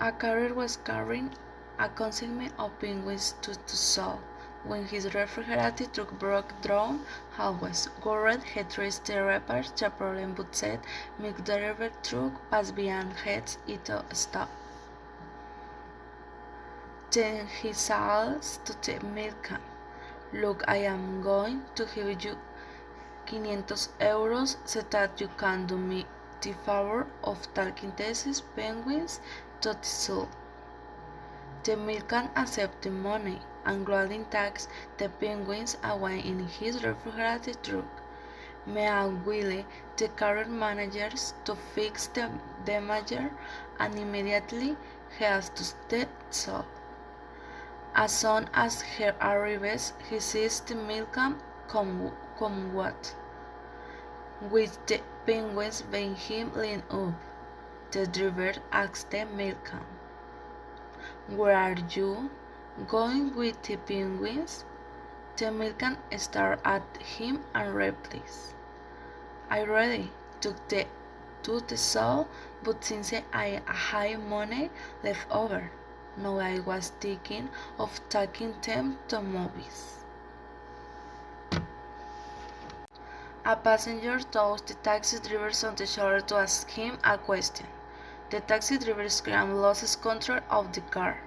A carrier was carrying a consignment of penguins to sell when his refrigerated truck broke down halfway. Worried, he traced the repairs the problem would set. Milk delivery truck passed behind heads into a stop. Then he says to the milkman, "Look, I am going to give you 500 euros so that you can do me the favor of taking these penguins to the zoo." The milkman accepts the money and gladly takes the penguins away in his refrigerated truck. Meanwhile, the carrier manages to fix the damage and immediately heads to the zoo. As soon as he arrives, he sees the milkman come with the penguins behind him lean up. The driver asks the milkman, "Where are you going with the penguins?" The milkman stares at him and replies, "I already took them to the zoo, but since I had money left over, now I was thinking of taking them to movies." A passenger taps the taxi driver on the shoulder to ask him a question. The taxi driver screams, loses control of the car,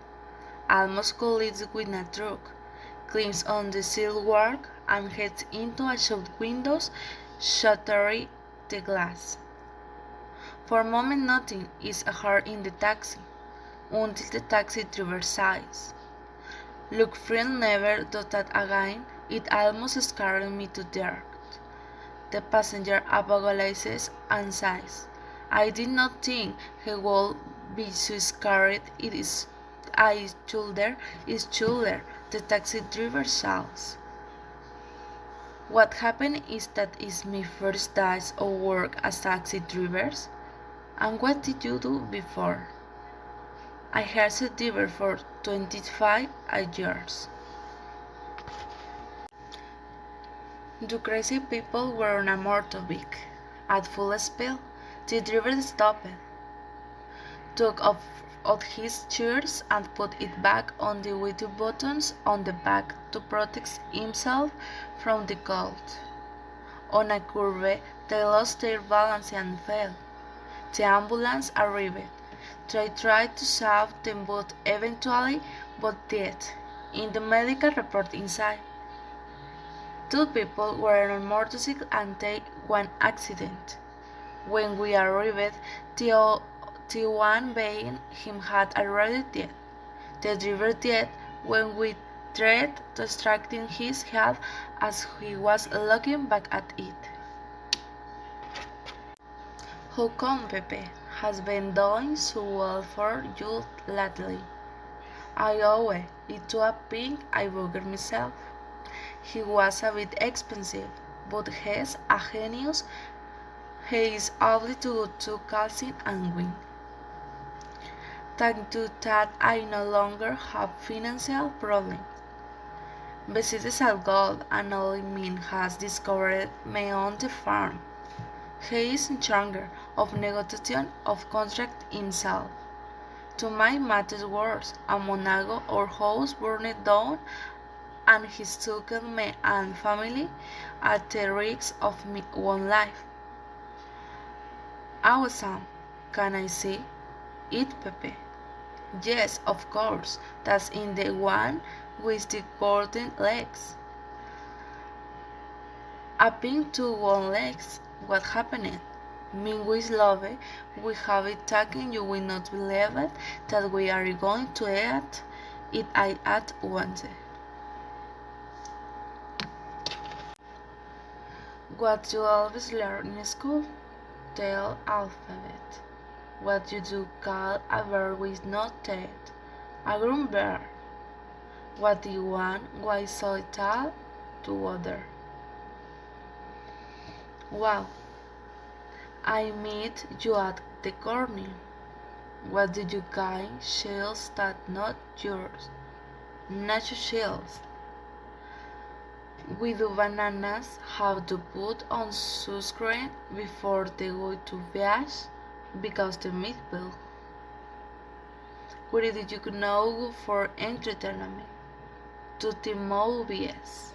almost collides with a truck, climbs on the sidewalk, and heads into a shop window, shattering the glass. For a moment nothing is heard in the taxi, until the taxi driver sighs. "Look, friend, never do that again. It almost scared me to death." The passenger apologizes and says, "I did not think he would be so scared. It is shoulder. The taxi driver shouts. "What happened is that it's my first day of work as taxi drivers." "And what did you do before?" "I was a driver for 25 years." The crazy people were on a motorbike. At full speed, the driver stopped, took off his shirt and put it back on with the buttons on the back to protect himself from the cold. On a curve, they lost their balance and fell. The ambulance arrived. They tried to save them both eventually, but did. In the medical report inside, 2 people were on a motorcycle and they one accident. When we arrived, the one behind him had already died. The driver died when we tried to straighten his head as he was looking back at it. "How come Pepe has been doing so well for you lately?" "I owe it to a pink I bought myself. He was a bit expensive, but he's a genius. He is able to calcine and win. Thanks to that, I no longer have financial problems. Besides at gold, an old man has discovered me on the farm. He is in charge of negotiation of contract himself. To my matters worse, a monago our house burned down and he took me and family at the risk of my own life." "Awesome. Can I see it, Pepe?" "Yes, of course. That's in the one with the golden legs." "A pink two golden legs. What happened?" "With love, we have it taken. You will not believe it, that we are going to eat it at once." What you always learn in school? The alphabet. What you do call a bird with no teeth? A ground bear. What do you want? Why so tall? To other. Wow. I meet you at the corner. What do you call shells that not yours? Nacho shells. We do bananas have to put on sunscreen before they go to beach because the meat will. Where did you go for entertainment? To the movies.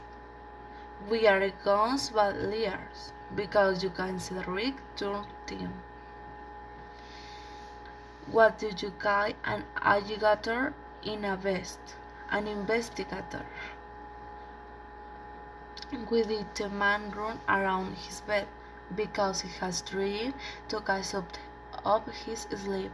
We are guns but liars, because you can see the rig turn team. What do you call an alligator in a vest? An investigator. We did the man run around his bed because he has dreamed to catch up his sleep.